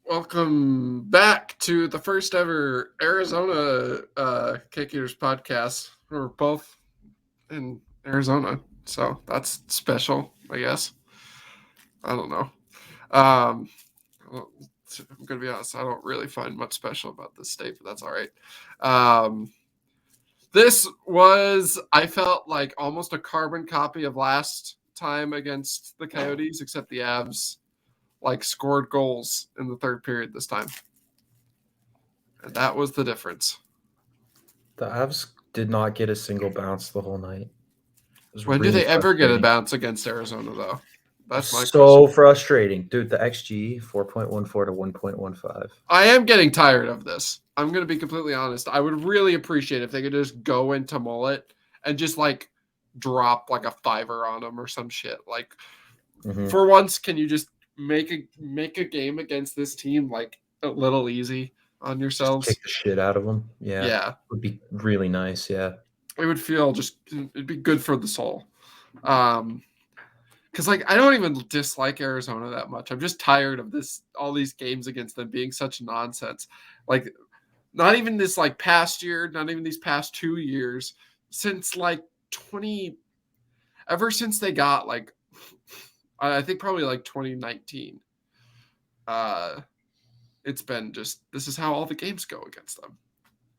Welcome back to the first ever Arizona Kickers podcast. We're both in Arizona, so that's special, I guess. I don't know. Um, well, I'm going to be honest, I don't really find much special about this state, but that's all right. This was, I felt like almost a carbon copy of last time against the Coyotes, except the Avs scored goals in the third period this time. And that was the difference. The Avs did not get a single bounce the whole night. When do they ever get a bounce against Arizona, though? That's my so question. frustrating. Dude, the XG, 4.14 to 1.15. I am getting tired of this. I'm going to be completely honest. I would really appreciate if they could just go into Mullet and just, drop, a fiver on them or some shit. For once, can you just make a game against this team, a little easy on yourselves? Just kick the shit out of them. Yeah. Yeah. It would be really nice, yeah. It would feel it'd be good for the soul. Because I don't even dislike Arizona that much. I'm just tired of all these games against them being such nonsense. Not even this past year, not even these past 2 years, since ever since they got I think probably 2019. It's been just, this is how all the games go against them.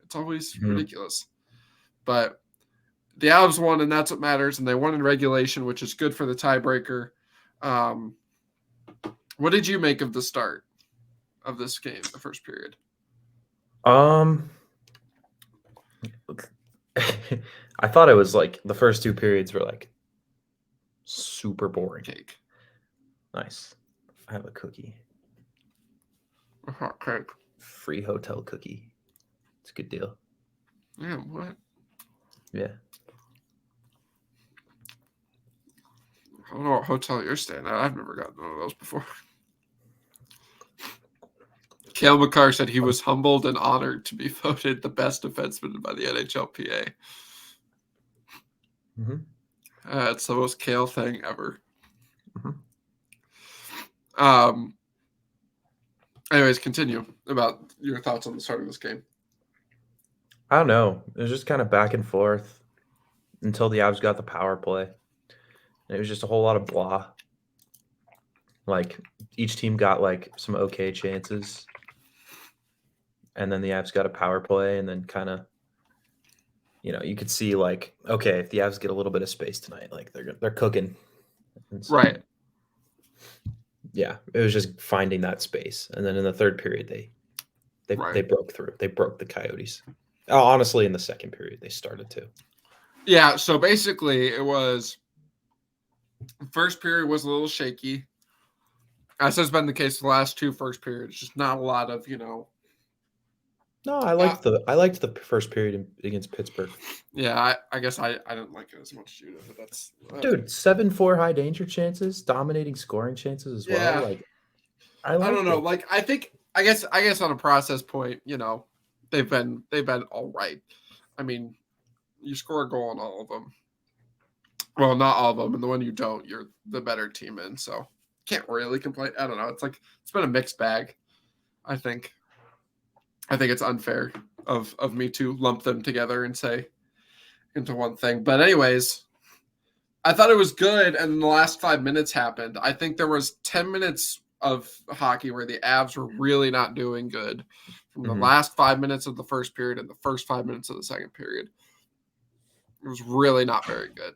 It's always ridiculous. But the Avs won, and that's what matters. And they won in regulation, which is good for the tiebreaker. What did you make of the start of this game, the first period? I thought it was the first two periods were super boring. Cake. Nice. I have a cookie. A hot cake. Free hotel cookie. It's a good deal. Yeah, what? Yeah. I don't know what hotel you're staying at. I've never gotten one of those before. Cale Makar said he was humbled and honored to be voted the best defenseman by the NHLPA. It's the most Cale thing ever. Anyways, continue about your thoughts on the start of this game. I don't know. It was just kind of back and forth until the Avs got the power play. It was just a whole lot of blah. Each team got some okay chances. And then the Avs got a power play, and then kind of, you could see okay, if the Avs get a little bit of space tonight, they're cooking. So, right. Yeah, it was just finding that space. And then in the third period, they broke through. They broke the Coyotes. Honestly, in the second period, they started to. Yeah, so basically it was first period was a little shaky. As has been the case for the last two first periods. Just not a lot of, No, I liked the first period against Pittsburgh. Yeah, I guess I didn't like it as much as you did, but that's dude, 7-4 high danger chances, dominating scoring chances as well. I don't know. I guess on a process point, they've been all right. I mean, you score a goal on all of them. Well, not all of them, and the one you don't, you're the better team in. So can't really complain. I don't know. It's it's been a mixed bag. I think it's unfair of me to lump them together and say into one thing. But anyways, I thought it was good, and the last 5 minutes happened. I think there was 10 minutes of hockey where the Avs were really not doing good from the last 5 minutes of the first period and the first 5 minutes of the second period. It was really not very good.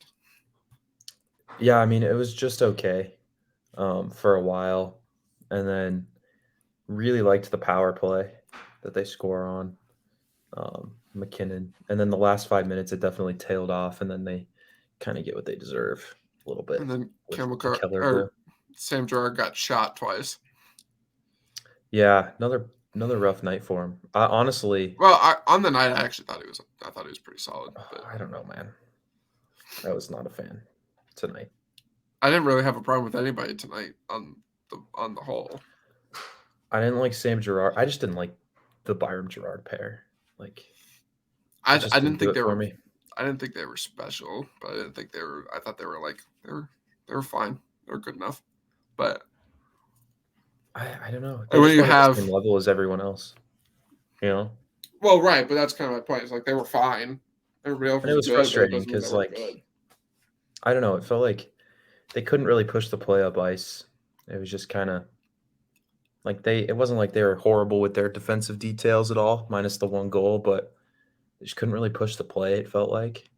Yeah, I mean, it was just okay for a while, and then really liked the power play that they score on MacKinnon. And then the last 5 minutes, it definitely tailed off, and then they kind of get what they deserve a little bit. And then Sam Girard got shot twice. Yeah, another rough night for him. Honestly. Well, on the night, I actually thought he was pretty solid. But I don't know, man. I was not a fan tonight. I didn't really have a problem with anybody tonight on the whole. I didn't like Sam Girard. I just didn't like the Byram Girard pair. I didn't think they were. I didn't think they were special, but I didn't think they were. I thought they were they were fine. They were good enough, but I don't know. They And when just you weren't at the have same level as everyone else, you know? well, right, but that's kind of my point. It's like they were fine. Everybody else And it was was good, but it frustrating doesn't mean they because, were like, good. I don't know, it felt like they couldn't really push the play up ice. It was just kinda like it wasn't like they were horrible with their defensive details at all, minus the 1 goal, but they just couldn't really push the play, it felt like.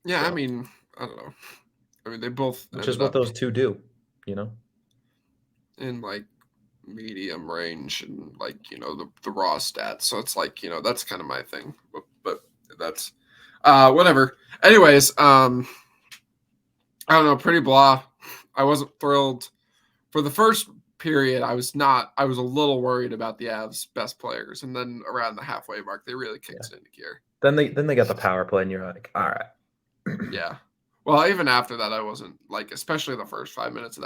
Yeah, I So, mean, I don't know. I mean, they both which is ended what up those 2 do, you know? in like medium range and like the raw stats. So it's like that's kind of my thing. But that's whatever. Anyways, I don't know. Pretty blah. I wasn't thrilled for the first period. I was not. I was a little worried about the Avs' best players, and then around the halfway mark, they really Yeah. kicked it into gear. Then they got the power play, and you're like, "Alright." Yeah. Well, even after that, I wasn't like, especially the first 5 minutes of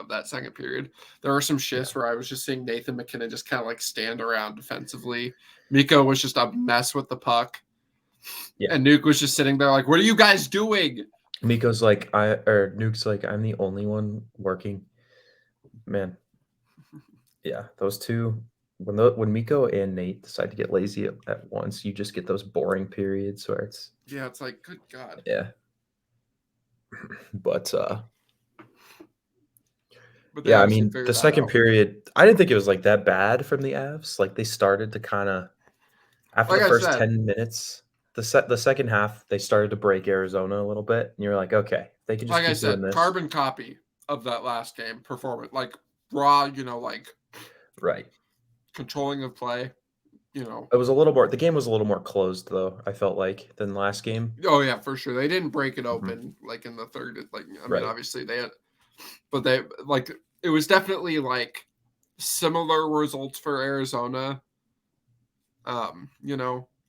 that second period. There were some Yeah. shifts where I was just seeing Nathan MacKinnon just kind of like stand around defensively. Mikko was just a mess with the puck, Yeah. and Nuke was just sitting there like, "What are you guys doing?" Miko's like, Nuke's like, "I'm the only one working." Man, yeah, those 2 when Miko and Nate decide to get lazy at once, you just get those boring periods where it's Yeah, it's like, good God. yeah. But, But they yeah, I obviously mean, the figured that second out. period, I didn't think it was, like, that bad from the Avs, like, they started to kinda after Like the I first said, 10 minutes, the second half, they started to break Arizona a little bit, and you're like, "Okay, they can just like I keep doing said, this." carbon copy of that last game performance, like raw, like Right. controlling of play, you know. It was a little more the game was a little more closed, though, I felt like, than last game. Oh yeah, for sure. They didn't break it Mhm. open like in the third. Like I mean, Right. obviously they had, but they like it was definitely like similar results for Arizona.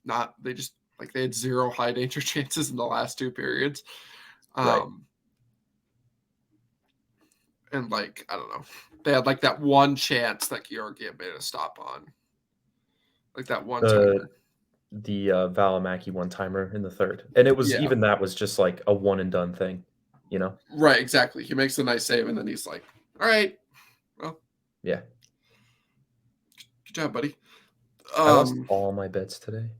Not they just like they had zero high danger chances in the last 2 periods. Right. Um, and like I don't know, they had like that one chance that Georgiev made a stop on, like that one The timer. Valimaki one-timer in the 3rd, and it was Yeah, even that was just, like, a one and done thing, you know? right, exactly. He makes a nice save, and then he's like, "All right, well, Yeah. good job, buddy." I lost Um, all my bets today.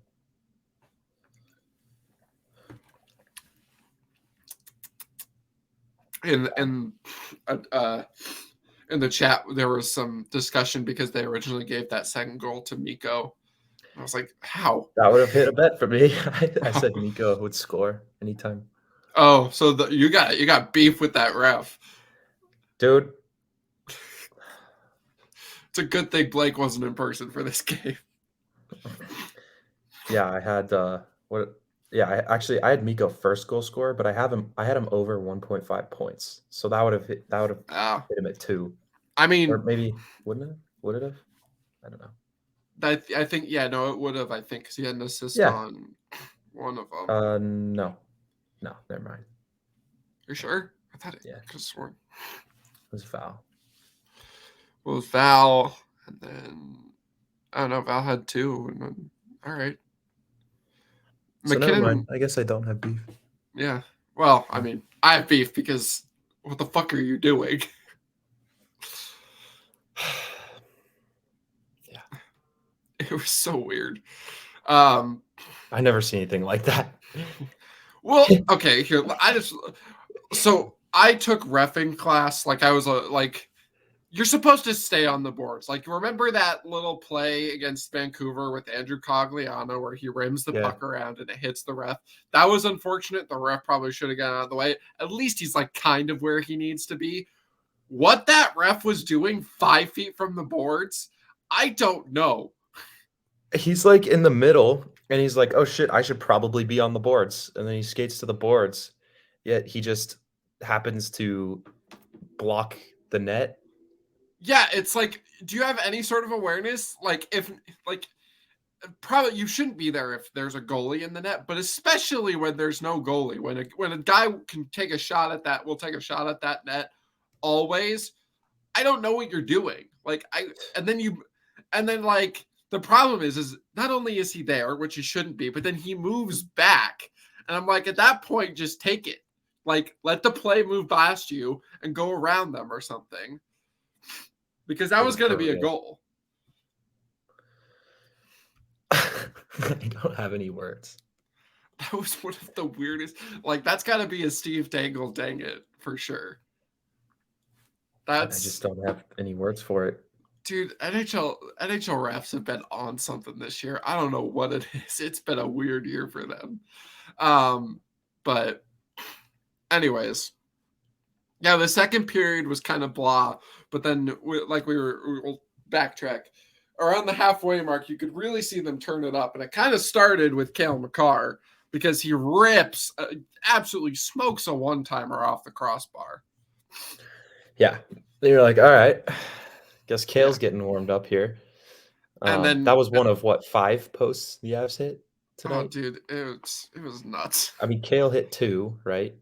in in uh in the chat there was some discussion because they originally gave that second goal to Mikko. I was like, how? That would have hit a bet for me. I said Miko would score anytime. Oh, so you got beef with that ref. Dude, It's a good thing Blake wasn't in person for this game. yeah, I had, what yeah, I had Miko first goal scorer, but I had him over 1.5 points, so that would've Ah, hit him at 2, I or mean, maybe wouldn't it? Would it have? I don't know. I think yeah, no, it would have. I think because he had an assist Yeah. on one of them. No. No, never mind. You sure? I thought it Yeah, could have sworn. it was a foul. Well, it was Val, and then I don't know. Val had two, and then all right. So never mind. MacKinnon, I guess I don't have beef. yeah. Well, I Yeah. mean, I have beef because what the fuck are you doing? Yeah. It was so weird. Um, I never see anything like that. well, okay, here so I took reffing class. Like I was like you're supposed to stay on the boards. Like remember that little play against Vancouver with Andrew Cogliano where he rims the Yeah. puck around and it hits the ref. That was unfortunate. The ref probably should have gotten out of the way. At least he's like kind of where he needs to be. What that ref was doing 5 feet from the boards, I don't know. He's like in the middle and he's like, "Oh shit, I should probably be on the boards." And then he skates to the boards. Yet he just happens to block the net. Yeah, it's like, do you have any sort of awareness? Like, if, like, probably you shouldn't be there if there's a goalie in the net, but especially when there's no goalie, when a guy can take a shot at that, will take a shot at that net always. I don't know what you're doing. And then like the problem is not only is he there, which he shouldn't be, but then he moves back, and I'm like, at that point, just take it. Like, let the play move past you and go around them or something. because that It was was going to be a brutal. goal. I don't have any words. That was one of the weirdest. Like, that's got to be a Steve Dangle dang it for sure. I just don't have any words for it. Dude, NHL refs have been on something this year. I don't know what it is. It's been a weird year for them. But anyways, yeah, the second period was kind of blah, but then we'll backtrack. Around the halfway mark, you could really see them turn it up, and it kind of started with Cale Makar because he rips, absolutely smokes a one-timer off the crossbar. Yeah, they were like, all right, guess Cale's getting warmed up here. And then that was one of what 5 posts the Avs hit tonight. Oh, dude, it was nuts. I mean, Cale hit 2, right?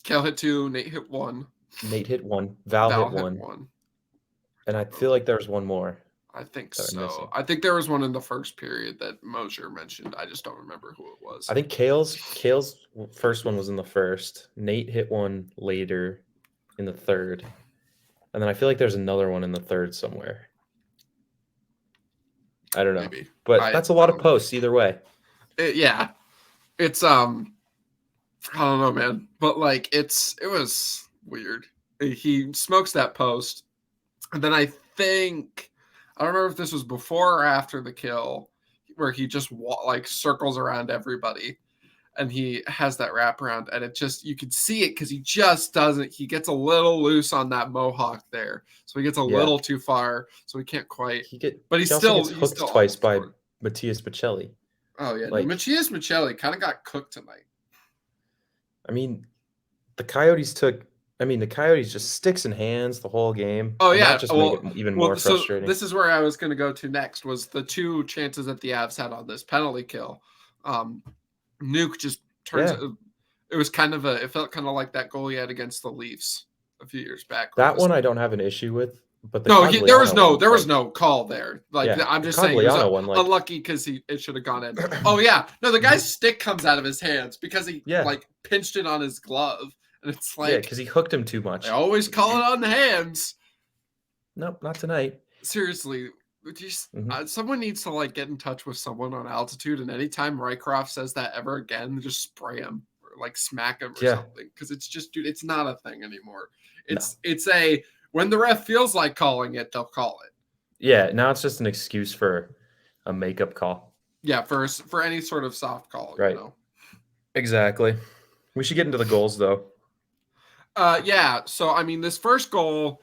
Cale hit 2, Nate hit 1. Nate hit 1, Val hit 1. And I feel like there was one more. I think so. I think there was one in the first period that Mosier mentioned. I just don't remember who it was. I think Cale's first one was in the first. Nate hit one later in the third. And then I feel like there's another one in the third somewhere. I don't know. Maybe. But that's a lot of posts either way. Yeah. It's I don't know, man. But like it was weird. He smokes that post. And then I think I don't remember if this was before or after the kill where he just like circles around everybody and he has that wraparound and it just you can see it because he just doesn't he gets a little loose on that mohawk there, so he gets a little too far, so he can't quite but he also gets hooked twice by Matthias Michelli. Oh yeah, like, Matthias Michelli kind of got cooked tonight. I mean, the Coyotes just sticks in hands the whole game. Oh yeah, that just made it even more frustrating. So this is where I was going to go to next was the 2 chances that the Avs had on this penalty kill. Nuke just turns it was kind of it felt kind of like that goal he had against the Leafs a few years back. That one I don't have an issue with, but there was no call there. Like I'm just saying it was unlucky because it should have gone in. Oh yeah, no, the guy's stick comes out of his hands because he like pinched it on his glove, and it's like because he hooked him too much. They always call it on the hands. Nope, not tonight. Seriously. Someone needs to like get in touch with someone on altitude, and anytime Rycroft says that ever again, just spray him or like smack him or something, because it's just, dude, it's not a thing anymore. It's a when the ref feels like calling it, they'll call it. Yeah, now it's just an excuse for a makeup call. Yeah, for any sort of soft call, right? You know? Exactly. We should get into the goals though. Yeah. So I mean, this first goal.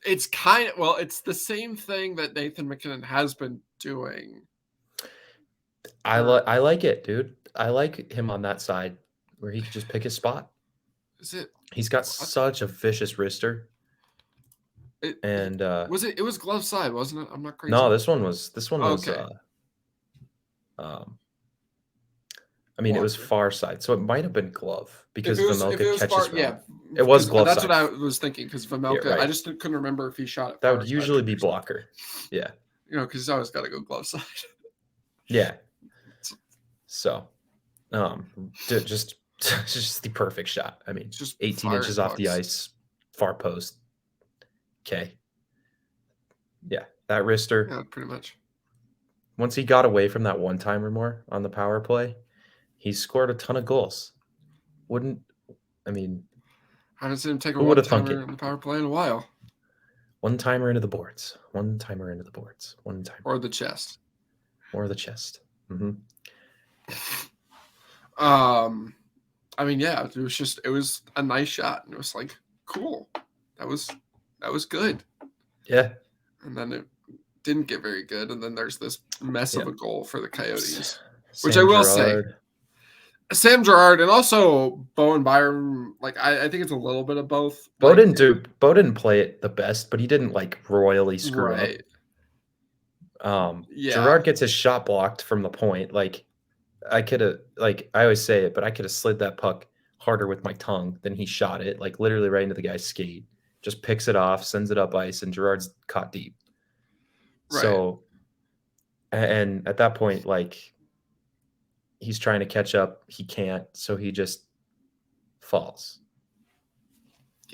It's it's the same thing that Nathan MacKinnon has been doing. I like it, dude. I like him on that side where he can just pick his spot. He's got such a vicious wrister. It was glove side, wasn't it? I'm not crazy. No, this one was okay. I mean, it was far side, so it might have been glove because Vejmelka catches from it. It was glove side. That's what I was thinking because Vejmelka, I just couldn't remember if he shot it. That would usually be blocker. Yeah. You know, because he's always got to go glove side. Yeah. So, just the perfect shot. I mean, just 18 inches off the ice, far post. Okay. Yeah, that wrister. Yeah, pretty much. Once he got away from that one-timer more on the power play, he scored a ton of goals. I haven't seen him take a one-timer on the power play in a while. One-timer into the boards. One-timer into the boards. One-timer. Or the chest. Mm-hmm. I mean, yeah, it was a nice shot. And it was like, cool. That was good. Yeah. And then it didn't get very good. And then there's this mess of a goal for the Coyotes. Which I will say. Sam Girard and also Bo and Byram, like I think it's a little bit of both. Bo didn't play it the best, but he didn't like royally screw up. Girard gets his shot blocked from the point. Like I could have, like I always say it, but I could have slid that puck harder with my tongue than he shot it, like literally right into the guy's skate. Just picks it off, sends it up ice, and Girard's caught deep. Right. So, and at that point, like he's trying to catch up, he can't, so he just falls.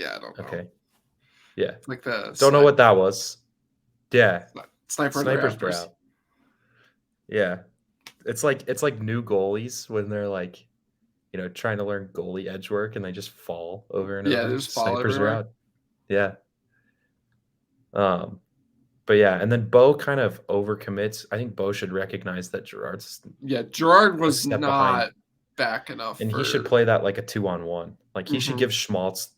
Yeah, I don't know. Okay. Yeah. It's like the Don't know what that was. Yeah. sniper in the Sniper's rafters. drought. Yeah. It's like new goalies when they're like, trying to learn goalie edge work and they just fall over and Yeah, they over. just fall Snipers are everywhere. out. Yeah. But yeah, and then Bo kind of overcommits. I think Bo should recognize that Gerard's Yeah, Gerard a was step behind, not back enough and for. he should play that like a 2-on-1. Like he should Mhm. give Schmaltz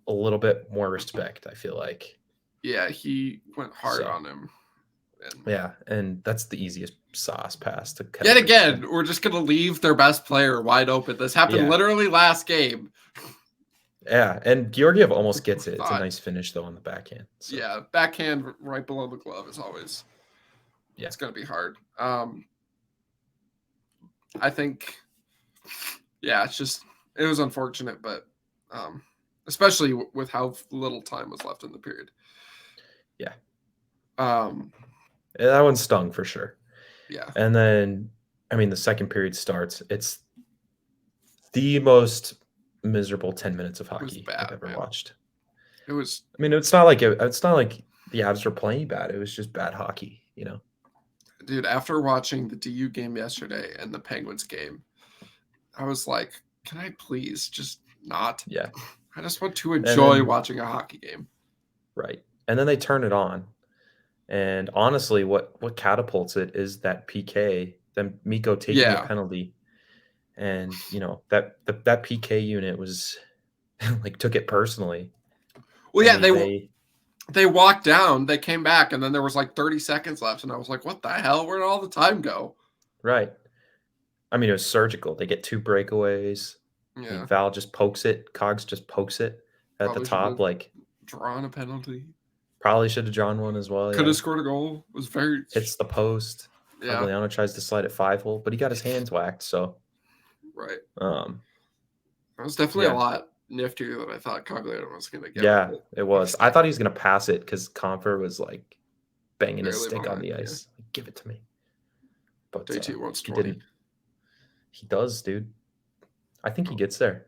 a little bit more respect, I feel like. Yeah, he went hard So. on him. Yeah, and that's the easiest sauce pass to cut. Yet again, we're just gonna leave their best player wide open. This happened literally last game. Yeah, and Georgiev almost gets it. It's a nice finish though on the backhand. So. Yeah, backhand right below the glove is always. Yeah, it's gonna be hard. I think. Yeah, it was unfortunate, but especially with how little time was left in the period. Yeah. Yeah, that one stung for sure. Yeah. And then, the second period starts. It's the most miserable 10 minutes of hockey I've ever watched. It was. It's not like the Avs were playing bad. It was just bad hockey, Dude, after watching the DU game yesterday and the Penguins game, I was like, can I please just not? Yeah. I just want to enjoy watching a hockey game. Right. And then they turn it on. And honestly, what catapults it is that PK, then Mikko taking a penalty. And, that PK unit was like took it personally. Well, yeah, they walked down, they came back, and then there was like 30 seconds left. And I was like, what the hell? Where did all the time go? Right. It was surgical. They get 2 breakaways. Yeah. Val just pokes it. Cogs just pokes it at Probably the top. Like, drawn a penalty. Probably should have drawn one as well. Could have scored a goal. It was very. Hits the post. Yeah. Cogliano tries to slide it 5-hole, but he got his hands whacked. So. Right. It was definitely a lot niftier than I thought Cogliano was going to get. Yeah, it was. I thought he was going to pass it because Compher was like banging his stick on the ice. Like, give it to me. But JT wants 20. He didn't. He does, dude. I think he gets there.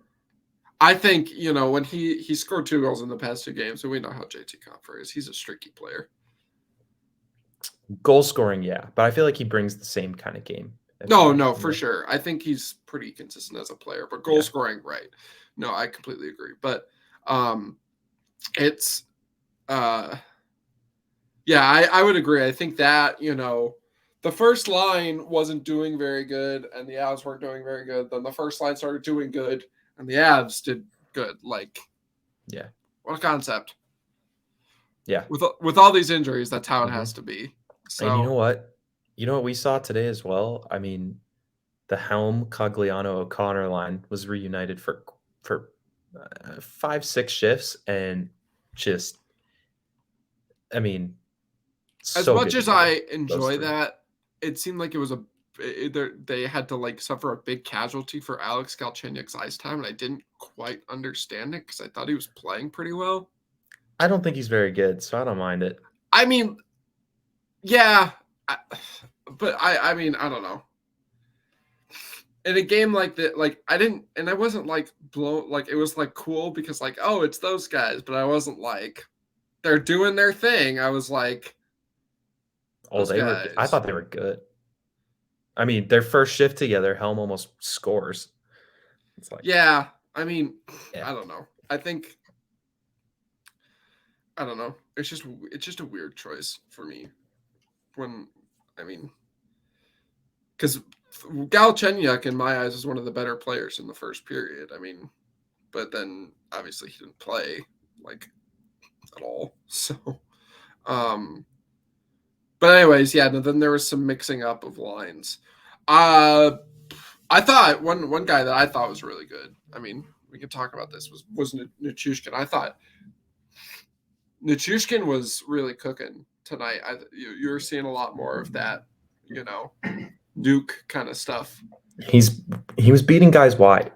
I think, when he scored 2 goals in the past 2 games, so we know how JT Compher is. He's a streaky player. Goal scoring, yeah. But I feel like he brings the same kind of game. No, for sure. I think he's pretty consistent as a player, but goal scoring, right. No, I completely agree. But it's I would agree. I think that, the first line wasn't doing very good and the Avs weren't doing very good. Then the first line started doing good and the Avs did good. Like, yeah. What a concept. Yeah. With all these injuries, that's how it has to be. So, and you know what? You know what we saw today as well? The Helm Cogliano O'Connor line was reunited for 5-6 shifts, and just, as much as I enjoy that, it seemed like it was they had to like suffer a big casualty for Alex Galchenyuk's ice time, and I didn't quite understand it because I thought he was playing pretty well. I don't think he's very good, so I don't mind it. Yeah, but I don't know. In a game like that, like I wasn't like blown, like it was like cool because like, oh, it's those guys, but I wasn't like they're doing their thing. I was like, I thought they were good. Their first shift together, Helm almost scores. It's like, I don't know. I don't know. It's just a weird choice for me. Because Galchenyuk, in my eyes, is one of the better players in the first period. But then obviously he didn't play like at all. So, but anyways, then there was some mixing up of lines. I thought one guy that I thought was really good. We could talk about this was Nichushkin. I thought Nichushkin was really cooking tonight. You're seeing a lot more of that, nuke kind of stuff. He was beating guys wide.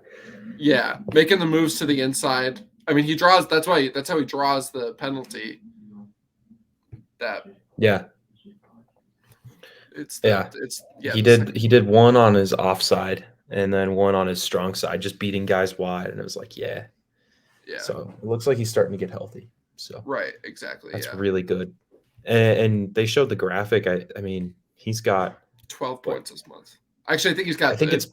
Yeah, making the moves to the inside. He draws. That's how he draws the penalty. He did one on his offside and then one on his strong side, just beating guys wide, and it was like, yeah. Yeah. So it looks like he's starting to get healthy. So Right. Exactly. that's Yeah. really good. And they showed the graphic. I mean, he's got 12 what? points this month. Actually, I think he's I got think it's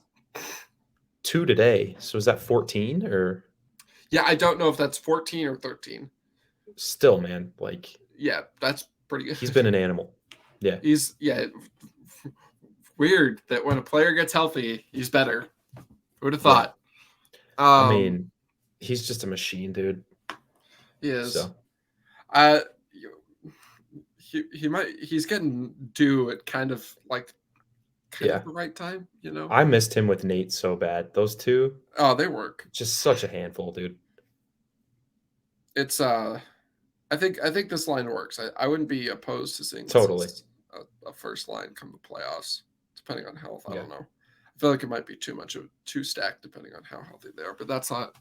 2 today. So is that 14 or Yeah, I don't know if that's 14 or 13. still, man? Like Yeah, that's pretty he's good. been an animal. Yeah. Weird that when a player gets healthy, he's better. Who would have Yeah. thought? I mean, he's just a machine, dude. He is. So Uh, he's getting due at kind of yeah. the right time, you know. I missed him with Nate so bad. Those two, Oh, they work. just such a handful, dude. It's I think this line works. I wouldn't be opposed to seeing this Totally. as a first line come the playoffs, depending on health. I Yeah. don't know. I feel like it might be too much of two stacked depending on how healthy they are, but that's not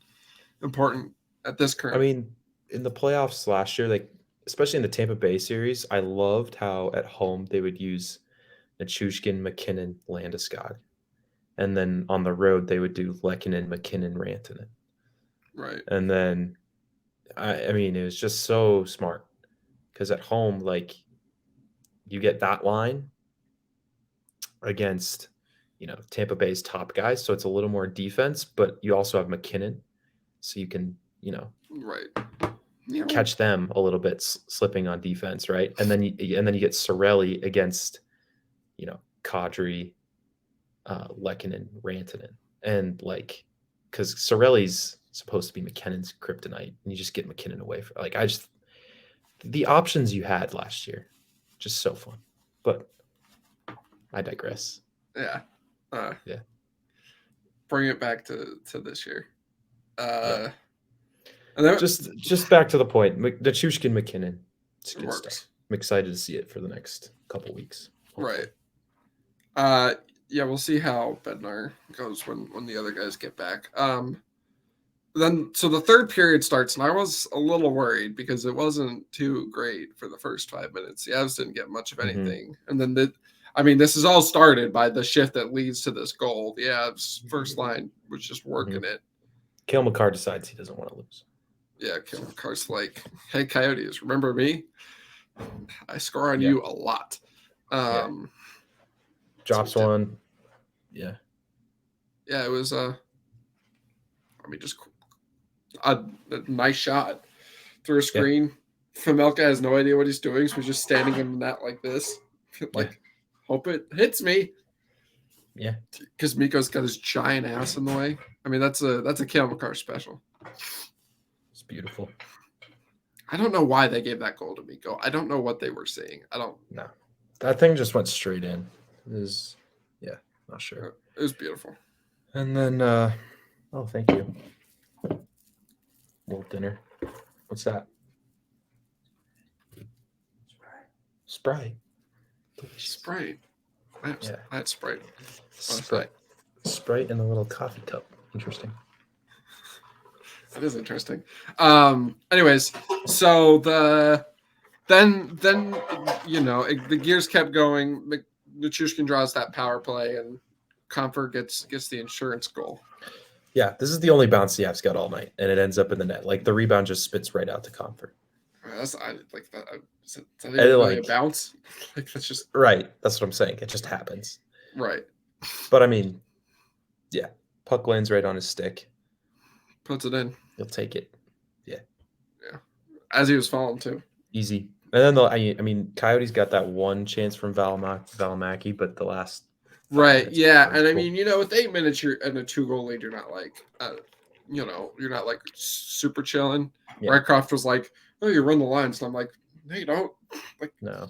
important at this current. I mean, in the playoffs last year, like especially in the Tampa Bay series, I loved how at home they would use Nichushkin, MacKinnon, Landeskog. And then on the road they would do Lehkonen, MacKinnon, Rantanen. Right. And then I mean, it was just so smart. Because at home, like you get that line against, Tampa Bay's top guys. So it's a little more defense, but you also have MacKinnon. So you can, Right. catch them a little bit slipping on defense, right? And then you get Cirelli against, Kadri, Lehkonen, Rantanen, and because Cirelli's supposed to be McKinnon's kryptonite, and you just get MacKinnon away from the options you had last year, just so fun. But I digress. Yeah. Yeah. Bring it back to this year. Yeah. And then, just back to the point, Nichushkin, MacKinnon. It's good works. stuff. I'm excited to see it for the next couple weeks. Hopefully. Right. Yeah, we'll see how Bednar goes when the other guys get back. Then so the third period starts, and I was a little worried because it wasn't too great for the first 5 minutes. The Avs didn't get much of anything, and then this is all started by the shift that leads to this goal. The Avs first line was just working it. Cale Makar decides he doesn't want to lose. Yeah, Cale Makar's like, "Hey, Coyotes, remember me? I score on you a lot." Drops one. Yeah. Yeah, it was just a nice shot through a screen. Famelka has no idea what he's doing, so he's just standing in the net like this. Hope it hits me. Yeah. Because Mikko's got his giant ass in the way. I mean, that's a Cale Makar special. It's beautiful. I don't know why they gave that goal to Mikko. I don't know what they were seeing. I don't know. That thing just went straight in. Not sure. It was beautiful. And then thank you. Little dinner. What's that? Sprite. Sprite. I had Sprite. Sprite in a little coffee cup. Interesting. That is interesting. Anyways, so then the gears kept going. Nichushkin draws that power play, and Compher gets the insurance goal. Yeah, this is the only bounce the Avs got all night, and it ends up in the net. Like the rebound just spits right out to Compher. That's like that. Is that even really a bounce? Like that's just right. That's what I'm saying. It just happens. Right. But I mean, yeah, puck lands right on his stick. Puts it in. He'll take it. Yeah. Yeah. As he was falling too. Easy. And then Coyotes got that one chance from Valimaki, but the last. Right. Yeah, and I mean, with 8 minutes you're in a 2-goal lead, you're not you're not like super chilling. Yeah. Rycroft was like, "Oh, you run the lines," and I'm like, "No, you don't." Like, no.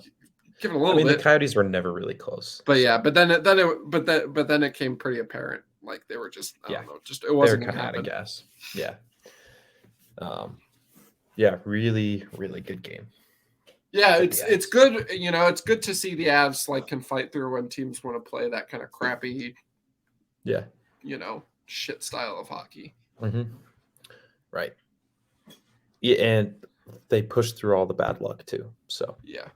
Give it a little bit. The Coyotes were never really close. But yeah, but then it came pretty apparent. Like they were just I don't know, just it wasn't kind of out of gas. Yeah. Yeah, really, really good game. Yeah, it's good. It's good to see the Avs can fight through when teams want to play that kind of crappy, shit style of hockey. Mm-hmm. Right. Yeah, and they pushed through all the bad luck too. So yeah.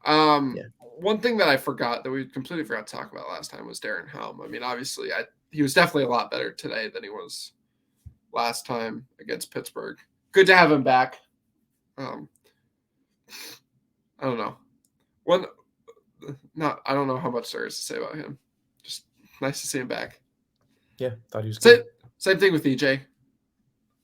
One thing that I forgot that we completely forgot to talk about last time was Darren Helm. I mean, obviously, he was definitely a lot better today than he was last time against Pittsburgh. good to have him back. I don't know. I don't know how much there is to say about him. Just nice to see him back. Yeah, thought he was good. Same thing with EJ.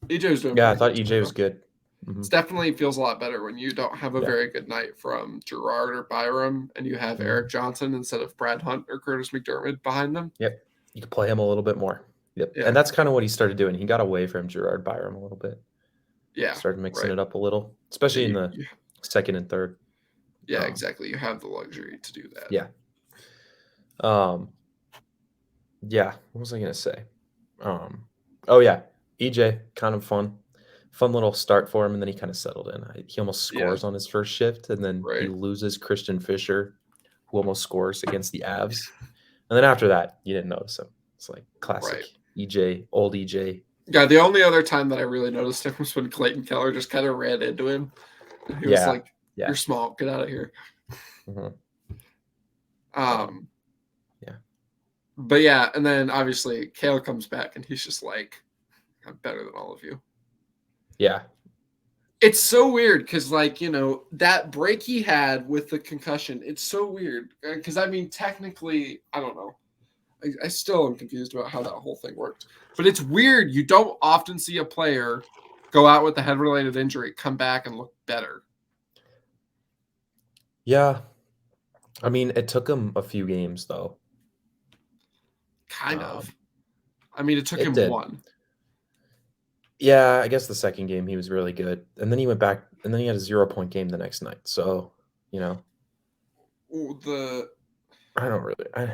EJ was doing. Yeah, I thought EJ was good. It definitely feels a lot better when you don't have a very good night from Girard or Byram, and you have Eric Johnson instead of Brad Hunt or Curtis McDermott behind them. Yep, you could play him a little bit more. Yep, and that's kind of what he started doing. He got away from Girard Byram a little bit. Yeah, started mixing it up a little, especially in the second and third. Yeah, exactly. You have the luxury to do that. Yeah. Yeah. What was I gonna say? Oh yeah, EJ, kind of fun little start for him, and then he kind of settled in. He almost scores on his first shift, and then he loses Christian Fischer, who almost scores against the Avs, and then after that, you didn't notice him. It's like classic EJ, old EJ. Yeah, the only other time that I really noticed him was when Clayton Keller just kind of ran into him. He was like, "You're small. Get out of here." But yeah, and then obviously Cale comes back and he's just like, "I'm better than all of you." Yeah. It's so weird because, like, that break he had with the concussion, it's so weird. Because, I mean, technically, I don't know. I still am confused about how that whole thing worked. But it's weird. You don't often see a player go out with a head-related injury, come back, and look better. Yeah. I mean, it took him a few games, though. Kind of. I mean, it took him one. Yeah, I guess the second game he was really good. And then he went back, and then he had a 0-point game the next night. So, I don't really... I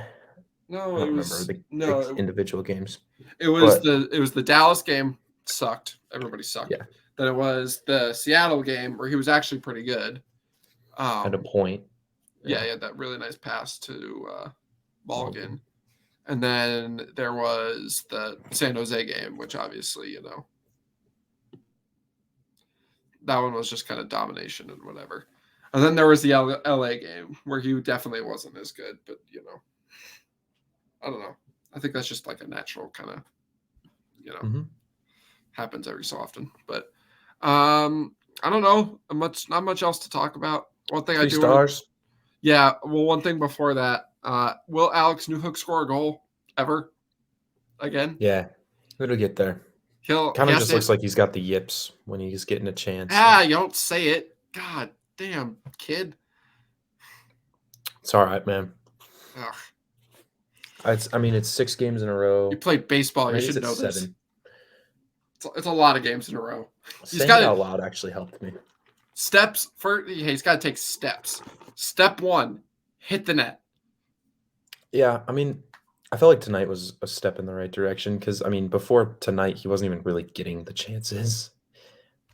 don't remember the individual games. It was the Dallas game. Sucked. Everybody sucked. Yeah. Then it was the Seattle game where he was actually pretty good. Had a point. Yeah, he had that really nice pass to Malgin. And then there was the San Jose game, which obviously, that one was just kind of domination and whatever. And then there was the LA game where he definitely wasn't as good, but I don't know. I think that's just like a natural kind of, happens every so often. But I don't know. Not much else to talk about. One thing 3 stars. Yeah. Well, one thing before that, will Alex Newhook score a goal ever again? Yeah, it'll get there. Kind of just looks like he's got the yips when he's getting a chance. You don't say it. God damn, kid. It's all right, man. It's 6 games in a row. You played baseball. You should know 7. This. It's a lot of games in a row. Saying it out loud actually helped me. Steps for he's got to take steps. Step 1, hit the net. Yeah, I felt like tonight was a step in the right direction because, before tonight, he wasn't even really getting the chances.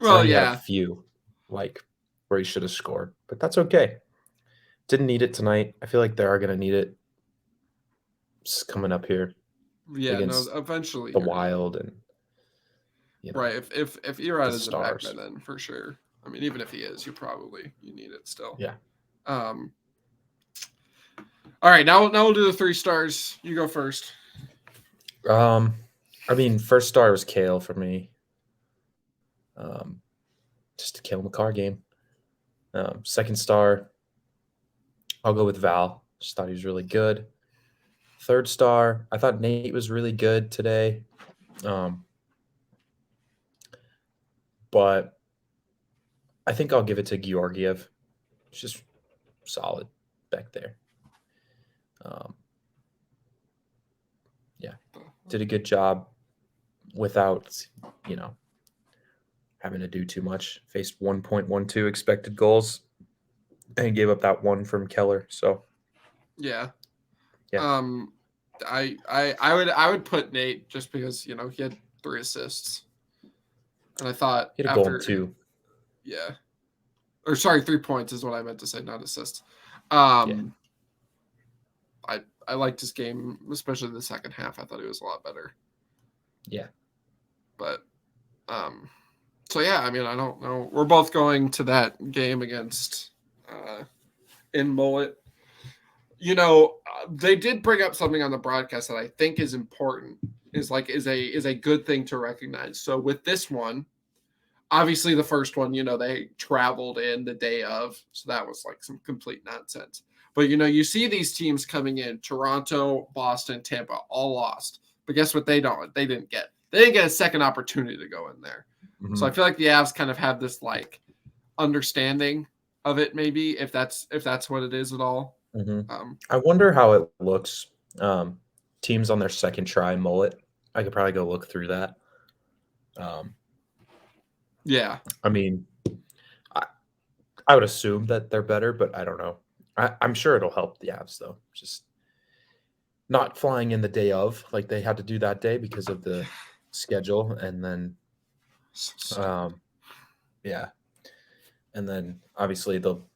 Well, he had a few, like, where he should have scored. But that's okay. Didn't need it tonight. I feel like they are going to need it coming up here. Yeah, eventually. The Wild and, right, if Erod isn't back by then, for sure. Even if he is, you need it still. Yeah. All right, now we'll do the 3 stars. You go first. First star was Cale for me. Just a Cale Makar game. Second star, I'll go with Val. Just thought he was really good. Third star, I thought Nate was really good today. But I think I'll give it to Georgiev. It's just solid back there. Did a good job without, having to do too much. Faced 1.12 expected goals and gave up that 1 from Keller. So, yeah. I would put Nate just because he had 3 assists, and I thought he had a goal and 2. Yeah. Or sorry, 3 points is what I meant to say, not assists. I liked his game, especially the second half. I thought he was a lot better. Yeah. But, so yeah, I don't know. We're both going to that game against in Mullet. They did bring up something on the broadcast that I think is important, is a good thing to recognize. So with this one, obviously the first one, they traveled in the day of, so that was like some complete nonsense. But you see these teams coming in: Toronto, Boston, Tampa, all lost. But guess what? They didn't get a second opportunity to go in there. Mm-hmm. So I feel like the Avs kind of have this like understanding of it, maybe if that's what it is at all. Mm-hmm. I wonder how it looks. Teams on their second try mullet. I could probably go look through that. Yeah. I mean, I would assume that they're better, but I don't know. I'm sure it'll help the Avs though. Just not flying in the day of like they had to do that day because of the schedule, and then yeah, and then obviously they'll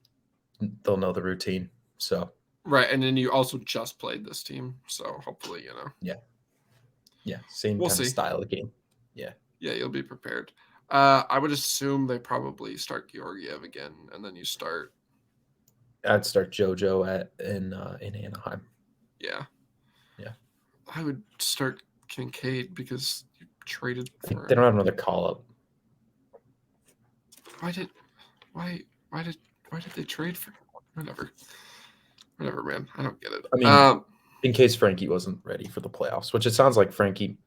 know the routine. So right, and then you also just played this team, so hopefully yeah, same we'll kind of see. style of game. Yeah, you'll be prepared. I would assume they probably start Georgiev again, and then you start. I'd start JoJo in Anaheim. Yeah. Yeah. I would start Kincaid because you traded for They don't have another call up. Why did they trade for whatever, man? I don't get it. I mean, in case Frankie wasn't ready for the playoffs, which it sounds like Frankie,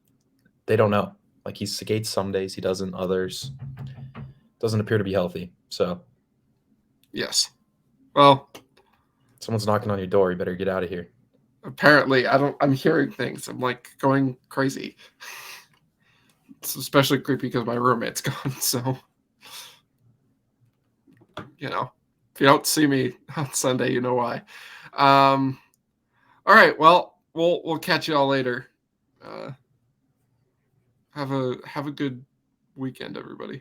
they don't know. Like he skates some days, he doesn't others. Doesn't appear to be healthy. So yes. Well, someone's knocking on your door. You better get out of here. Apparently, I'm hearing things. I'm like going crazy. It's especially creepy because my roommate's gone. So, if you don't see me on Sunday, you know why. All right. Well, we'll catch you all later. Have a good weekend, everybody.